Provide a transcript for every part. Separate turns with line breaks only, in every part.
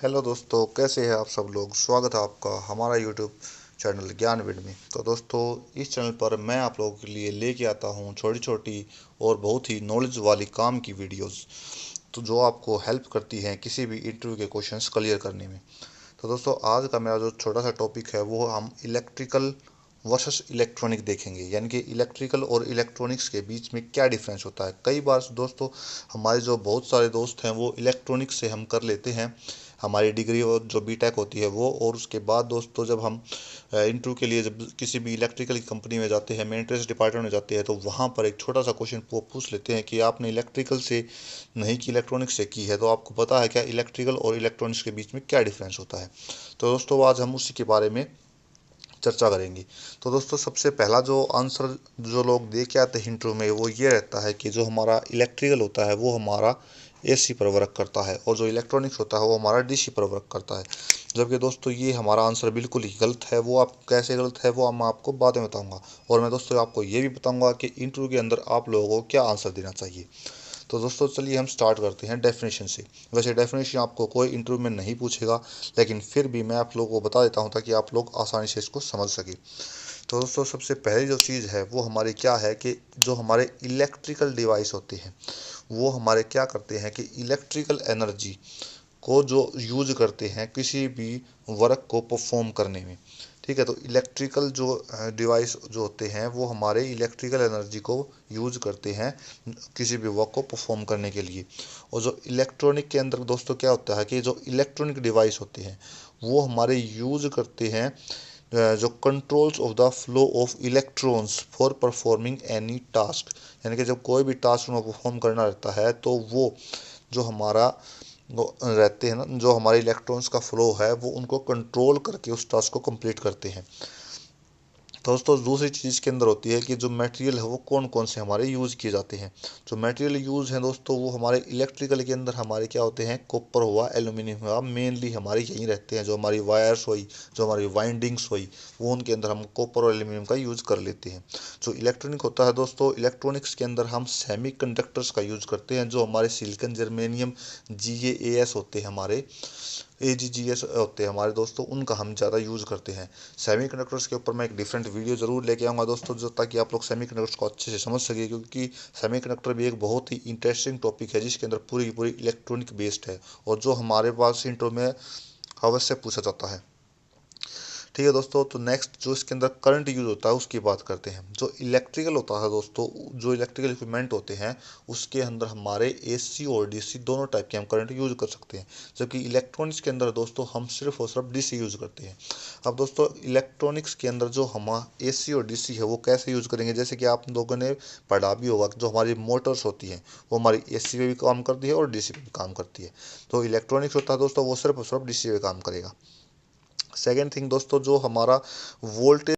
Hello दोस्तों, कैसे हैं आप सब लोग। स्वागत है आपका हमारा यूट्यूब चैनल ज्ञानविद में। तो दोस्तों, इस चैनल पर मैं आप लोगों के लिए लेके आता हूं छोटी छोटी और बहुत ही नॉलेज वाली काम की वीडियोस, तो जो आपको हेल्प करती हैं किसी भी इंटरव्यू के क्वेश्चंस क्लियर करने में। तो दोस्तों, आज का मेरा जो छोटा सा टॉपिक है वो हम इलेक्ट्रिकल वर्सेस इलेक्ट्रॉनिक देखेंगे, यानी कि इलेक्ट्रिकल और इलेक्ट्रॉनिक्स के बीच में क्या डिफरेंस होता है। कई बार दोस्तों, हमारे जो बहुत सारे दोस्त हैं वो इलेक्ट्रॉनिक्स से हम कर लेते हैं हमारी डिग्री, और जो बीटेक होती है वो, और उसके बाद दोस्तों जब हम इंटरव्यू के लिए जब किसी भी इलेक्ट्रिकल की कंपनी में जाते हैं, मेंटेनेंस डिपार्टमेंट में जाते हैं, तो वहाँ पर एक छोटा सा क्वेश्चन वो पूछ लेते हैं कि आपने इलेक्ट्रिकल से नहीं की, इलेक्ट्रॉनिक्स से की है, तो आपको पता है क्या इलेक्ट्रिकल और इलेक्ट्रॉनिक्स के बीच में क्या डिफरेंस होता है। तो दोस्तों, आज हम उसी के बारे में चर्चा करेंगे। तो दोस्तों, सबसे पहला जो आंसर जो लोग दे के आते हैं इंटरव्यू में वो ये रहता है कि जो हमारा इलेक्ट्रिकल होता है वो हमारा एसी पर वर्क करता है, और जो इलेक्ट्रॉनिक्स होता है वो हमारा डीसी पर वर्क करता है। जबकि दोस्तों, ये हमारा आंसर बिल्कुल ही गलत है। वो आप कैसे गलत है वो मैं आपको बाद में बताऊंगा। और मैं दोस्तों आपको ये भी बताऊंगा कि इंटरव्यू के अंदर आप लोगों को क्या आंसर देना चाहिए। तो दोस्तों, चलिए हम स्टार्ट करते हैं डेफिनेशन से। वैसे डेफिनेशन आपको कोई इंटरव्यू में नहीं पूछेगा, लेकिन फिर भी मैं आप लोगों को बता देता हूँ ताकि आप लोग आसानी से इसको समझ सकें। तो दोस्तों, सबसे पहली जो चीज़ है वो हमारी क्या है कि जो हमारे इलेक्ट्रिकल डिवाइस होते हैं वो हमारे क्या करते हैं कि इलेक्ट्रिकल एनर्जी को जो यूज करते हैं किसी भी वर्क को परफॉर्म करने में। ठीक है, तो इलेक्ट्रिकल जो डिवाइस जो होते हैं वो हमारे इलेक्ट्रिकल एनर्जी को यूज करते हैं किसी भी वर्क को परफॉर्म करने के लिए। और जो इलेक्ट्रॉनिक के अंदर दोस्तों क्या होता है कि जो इलेक्ट्रॉनिक डिवाइस होते हैं वो हमारे यूज करते हैं जो controls of the flow of electrons for performing any task. यानी कि जब कोई भी टास्क में परफॉर्म करना रहता है तो वो जो हमारा वो रहते हैं ना, जो हमारे इलेक्ट्रॉन्स का फ्लो है वो उनको कंट्रोल करके उस टास्क को कंप्लीट करते हैं। तो दोस्तों, दूसरी चीज़ के अंदर होती है कि जो मटेरियल है वो कौन कौन से हमारे यूज़ किए जाते हैं। जो मटेरियल यूज़ हैं दोस्तों वो हमारे इलेक्ट्रिकल के अंदर हमारे क्या होते हैं, कॉपर हुआ, एल्यूमिनियम हुआ, मेनली हमारे यहीं रहते हैं। जो हमारी वायर्स हुई, जो हमारी वाइंडिंग्स हुई, वो उनके अंदर हम कॉपर और एल्यूमिनियम का यूज़ कर लेते हैं। जो इलेक्ट्रॉनिक होता है दोस्तों, इलेक्ट्रॉनिक्स के अंदर हम सेमी कंडक्टर्स का यूज़ करते हैं, जो हमारे सिलिकन, जर्मेनियम, GaAs होते हैं, हमारे AgGs होते हैं हमारे दोस्तों, उनका हम ज़्यादा यूज़ करते हैं। सेमी कंडक्टर्स के ऊपर मैं एक डिफरेंट वीडियो ज़रूर लेके आऊँगा दोस्तों, जो ताकि आप लोग सेमी कंडक्टर्स को अच्छे से समझ सके, क्योंकि सेमी कंडक्टर भी एक बहुत ही इंटरेस्टिंग टॉपिक है जिसके अंदर पूरी की पूरी इलेक्ट्रॉनिक बेस्ड है, और जो हमारे पास इंटरव्यू में अवश्य पूछा जाता है। ठीक है दोस्तों, तो नेक्स्ट जो इसके अंदर करंट यूज होता है उसकी बात करते हैं। जो इलेक्ट्रिकल होता है दोस्तों, जो इलेक्ट्रिकल इक्विपमेंट होते हैं उसके अंदर हमारे AC और DC दोनों टाइप के हम करंट यूज कर सकते हैं। जबकि इलेक्ट्रॉनिक्स के अंदर दोस्तों हम सिर्फ और सिर्फ DC यूज करते हैं। अब दोस्तों, इलेक्ट्रॉनिक्स के अंदर जो हम AC और DC है वो कैसे यूज करेंगे, जैसे कि आप लोगों ने पढ़ा भी होगा कि जो हमारी मोटर्स होती हैं वो हमारी AC पे भी काम करती है और DC पे भी काम करती है। तो इलेक्ट्रॉनिक्स होता है दोस्तों वो सिर्फ और सिर्फ DC पे काम करेगा। सेकेंड थिंग दोस्तों, जो हमारा वोल्टेज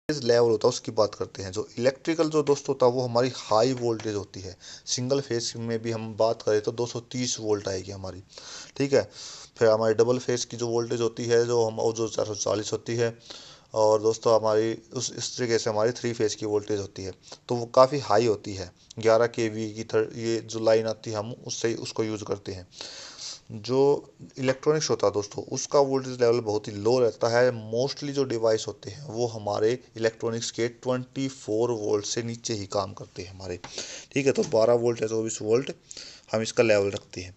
लेवल होता है उसकी बात करते हैं। जो इलेक्ट्रिकल जो दोस्त होता है वो हमारी हाई वोल्टेज होती है। सिंगल फेज में भी हम बात करें तो 230 वोल्ट आएगी हमारी। ठीक है, फिर हमारी डबल फेज की जो वोल्टेज होती है जो हम वो जो 440 होती है। और दोस्तों, हमारी उस इस तरीके से हमारी 3 फेज की वोल्टेज होती है, तो वो काफ़ी हाई होती है। 11 kV की ये जो लाइन आती है हम उससे उसको यूज़ करते हैं। जो इलेक्ट्रॉनिक्स होता है दोस्तों उसका वोल्टेज लेवल बहुत ही लो रहता है। मोस्टली जो डिवाइस होते हैं वो हमारे इलेक्ट्रॉनिक्स के 24 वोल्ट से नीचे ही काम करते हैं हमारे। ठीक है, तो 12 वोल्ट या 24 वोल्ट हम इसका लेवल रखते हैं।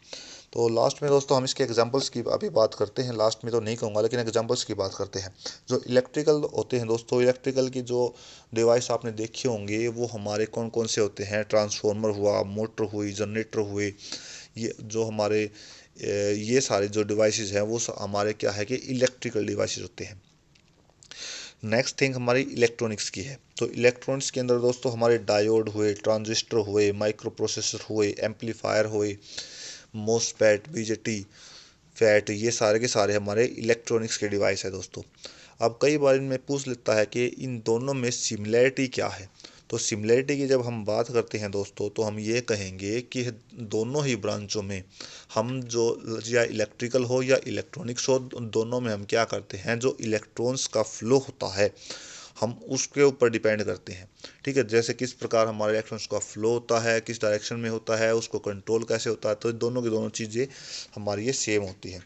तो लास्ट में दोस्तों हम इसके एग्जांपल्स की अभी बात करते हैं। लास्ट में तो नहीं कहूँगा, लेकिन एग्जांपल्स की बात करते हैं। जो इलेक्ट्रिकल होते हैं दोस्तों, इलेक्ट्रिकल की जो डिवाइस आपने देखे होंगे वो हमारे कौन कौन से होते हैं, ट्रांसफार्मर हुआ, मोटर हुई, जनरेटर हुए, ये जो हमारे ये सारे जो डिवाइसेस हैं वो हमारे क्या है कि इलेक्ट्रिकल डिवाइसेस होते हैं। नेक्स्ट थिंग हमारी इलेक्ट्रॉनिक्स की है। तो इलेक्ट्रॉनिक्स के अंदर दोस्तों हमारे डायोड हुए, ट्रांजिस्टर हुए, माइक्रो प्रोसेसर हुए, एम्पलीफायर हुए, मोसफेट, BJT, फैट, ये सारे के सारे हमारे इलेक्ट्रॉनिक्स के डिवाइस है दोस्तों। अब कई बार इनमें पूछ लेता है कि इन दोनों में सिमिलैरिटी क्या है। तो सिमिलैरिटी की जब हम बात करते हैं दोस्तों तो हम ये कहेंगे कि दोनों ही ब्रांचों में हम जो या इलेक्ट्रिकल हो या इलेक्ट्रॉनिक्स हो, दोनों में हम क्या करते हैं, जो इलेक्ट्रॉन्स का फ्लो होता है हम उसके ऊपर डिपेंड करते हैं। ठीक है, जैसे किस प्रकार हमारे इलेक्ट्रॉन्स का फ्लो होता है, किस डायरेक्शन में होता है, उसको कंट्रोल कैसे होता है, तो दोनों की दोनों चीज़ें हमारी ये सेम होती हैं।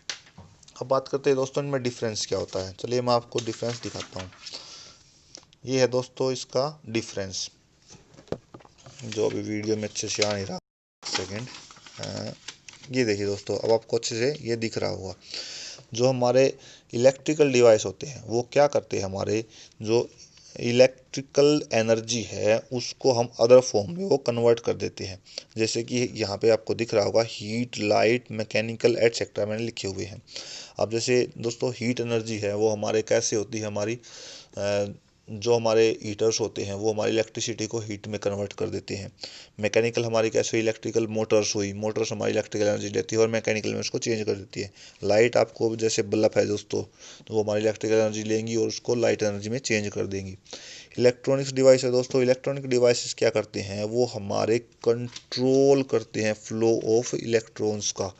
अब बात करते हैं दोस्तों इनमें डिफरेंस क्या होता है। चलिए मैं आपको डिफरेंस दिखाता हूँ। ये है दोस्तों इसका डिफरेंस, जो अभी वीडियो में अच्छे से आ नहीं रहा, सेकेंड। ये देखिए दोस्तों, अब आपको अच्छे से ये दिख रहा होगा। जो हमारे इलेक्ट्रिकल डिवाइस होते हैं वो क्या करते हैं, हमारे जो इलेक्ट्रिकल एनर्जी है उसको हम अदर फॉर्म में वो कन्वर्ट कर देते हैं। जैसे कि यहाँ पे आपको दिख रहा होगा हीट, लाइट, मैकेनिकल एटसेट्रा मैंने लिखे हुए हैं। अब जैसे दोस्तों हीट एनर्जी है वो हमारे कैसे होती है, हमारी जो हमारे हीटर्स होते हैं वो हमारी इलेक्ट्रिसिटी को हीट में कन्वर्ट कर देते हैं। मैकेनिकल हमारी कैसे हुई, इलेक्ट्रिकल मोटर्स हुई, मोटर्स हमारी इलेक्ट्रिकल एनर्जी लेती है और मैकेनिकल में उसको चेंज कर देती है। लाइट आपको जैसे बल्ब है दोस्तों, तो वो हमारी इलेक्ट्रिकल एनर्जी लेंगी और उसको लाइट एनर्जी में चेंज कर देंगी। इलेक्ट्रॉनिक्स डिवाइस है दोस्तों, इलेक्ट्रॉनिक डिवाइसेस क्या करते हैं, वो हमारे कंट्रोल करते हैं फ्लो ऑफ इलेक्ट्रॉन्स का।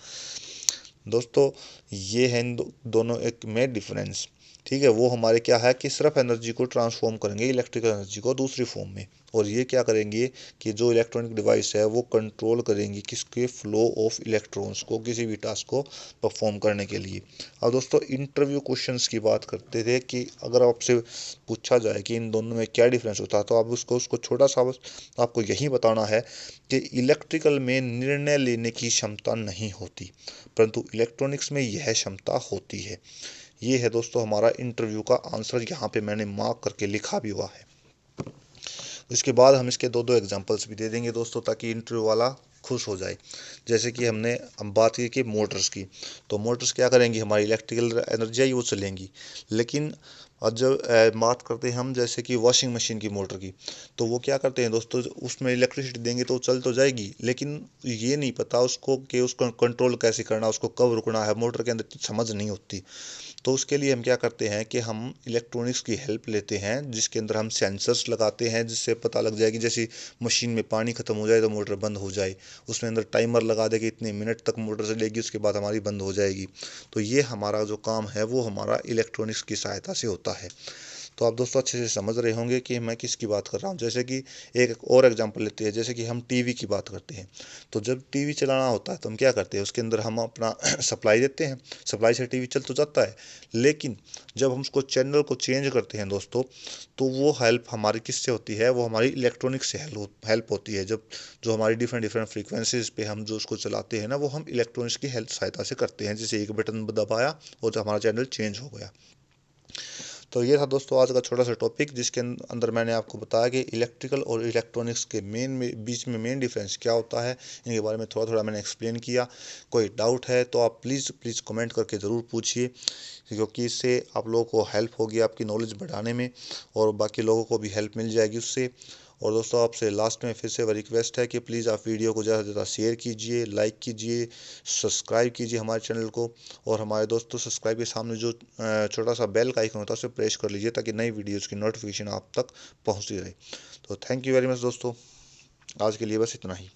दोस्तों ये है इन दोनों एक में डिफरेंस। ठीक है, वो हमारे क्या है कि सिर्फ एनर्जी को ट्रांसफॉर्म करेंगे, इलेक्ट्रिकल एनर्जी को दूसरी फॉर्म में, और ये क्या करेंगे कि जो इलेक्ट्रॉनिक डिवाइस है वो कंट्रोल करेंगी किसके, फ्लो ऑफ इलेक्ट्रॉन्स को किसी भी टास्क को परफॉर्म करने के लिए। अब दोस्तों इंटरव्यू क्वेश्चंस की बात करते थे कि अगर आपसे पूछा जाए कि इन दोनों में क्या डिफरेंस होता है, तो आप उसको छोटा सा बस आपको यही बताना है कि इलेक्ट्रिकल में निर्णय लेने की क्षमता नहीं होती, परंतु इलेक्ट्रॉनिक्स में यह क्षमता होती है। ये है दोस्तों हमारा इंटरव्यू का आंसर, यहाँ पे मैंने मार्क करके लिखा भी हुआ है। इसके बाद हम इसके दो एग्जांपल्स भी दे देंगे दोस्तों, ताकि इंटरव्यू वाला खुश हो जाए। जैसे कि हम बात की कि मोटर्स की, तो मोटर्स क्या करेंगी, हमारी इलेक्ट्रिकल एनर्जी ही वो चलेंगी। लेकिन और जब बात करते हैं हम जैसे कि वॉशिंग मशीन की मोटर की, तो वो क्या करते हैं दोस्तों, उसमें इलेक्ट्रिसिटी देंगे तो चल तो जाएगी, लेकिन ये नहीं पता उसको कि उसको कंट्रोल कैसे करना, उसको कब रुकना है, मोटर के अंदर समझ नहीं होती। तो उसके लिए हम क्या करते हैं कि हम इलेक्ट्रॉनिक्स की हेल्प लेते हैं, जिसके अंदर हम सेंसर्स लगाते हैं, जिससे पता लग जाएगी जैसे मशीन में पानी खत्म हो जाए तो मोटर बंद हो जाए, उसमें अंदर टाइमर लगा दे कि इतने मिनट तक मोटर चलेगी, उसके बाद हमारी बंद हो जाएगी। तो ये हमारा जो काम है वो हमारा इलेक्ट्रॉनिक्स की सहायता से होता है। तो आप दोस्तों अच्छे से समझ रहे होंगे कि मैं किसकी बात कर रहा हूँ। जैसे कि एक और एग्जांपल लेते हैं, जैसे कि हम टीवी की बात करते हैं, तो जब टीवी चलाना होता है तो हम क्या करते हैं, उसके अंदर हम अपना सप्लाई देते हैं, सप्लाई से टीवी चल तो जाता है, लेकिन जब हम उसको चैनल को चेंज करते हैं दोस्तों, तो वो हेल्प हमारी किससे होती है, वो हमारी इलेक्ट्रॉनिक से हेल्प होती है। जब जो हमारी डिफरेंट डिफरेंट फ्रीक्वेंसीज पे हम जो उसको चलाते हैं ना, वो हम इलेक्ट्रॉनिक्स की हेल्प सहायता से करते हैं। जैसे एक बटन दबाया और जो हमारा चैनल चेंज हो गया। तो ये था दोस्तों आज का छोटा सा टॉपिक, जिसके अंदर मैंने आपको बताया कि इलेक्ट्रिकल और इलेक्ट्रॉनिक्स के बीच में मेन डिफरेंस क्या होता है, इनके बारे में थोड़ा थोड़ा मैंने एक्सप्लेन किया। कोई डाउट है तो आप प्लीज़ प्लीज़ कमेंट करके ज़रूर पूछिए, क्योंकि इससे आप लोगों को हेल्प होगी आपकी नॉलेज बढ़ाने में, और बाकी लोगों को भी हेल्प मिल जाएगी उससे। और दोस्तों आपसे लास्ट में फिर से वह रिक्वेस्ट है कि प्लीज़ आप वीडियो को ज़्यादा से ज़्यादा शेयर कीजिए, लाइक कीजिए, सब्सक्राइब कीजिए हमारे चैनल को, और हमारे दोस्तों सब्सक्राइब के सामने जो छोटा सा बेल का आइकन होता है उसे प्रेस कर लीजिए, ताकि नई वीडियोज़ की नोटिफिकेशन आप तक पहुँचती रहे। तो थैंक यू वेरी मच दोस्तों, आज के लिए बस इतना ही।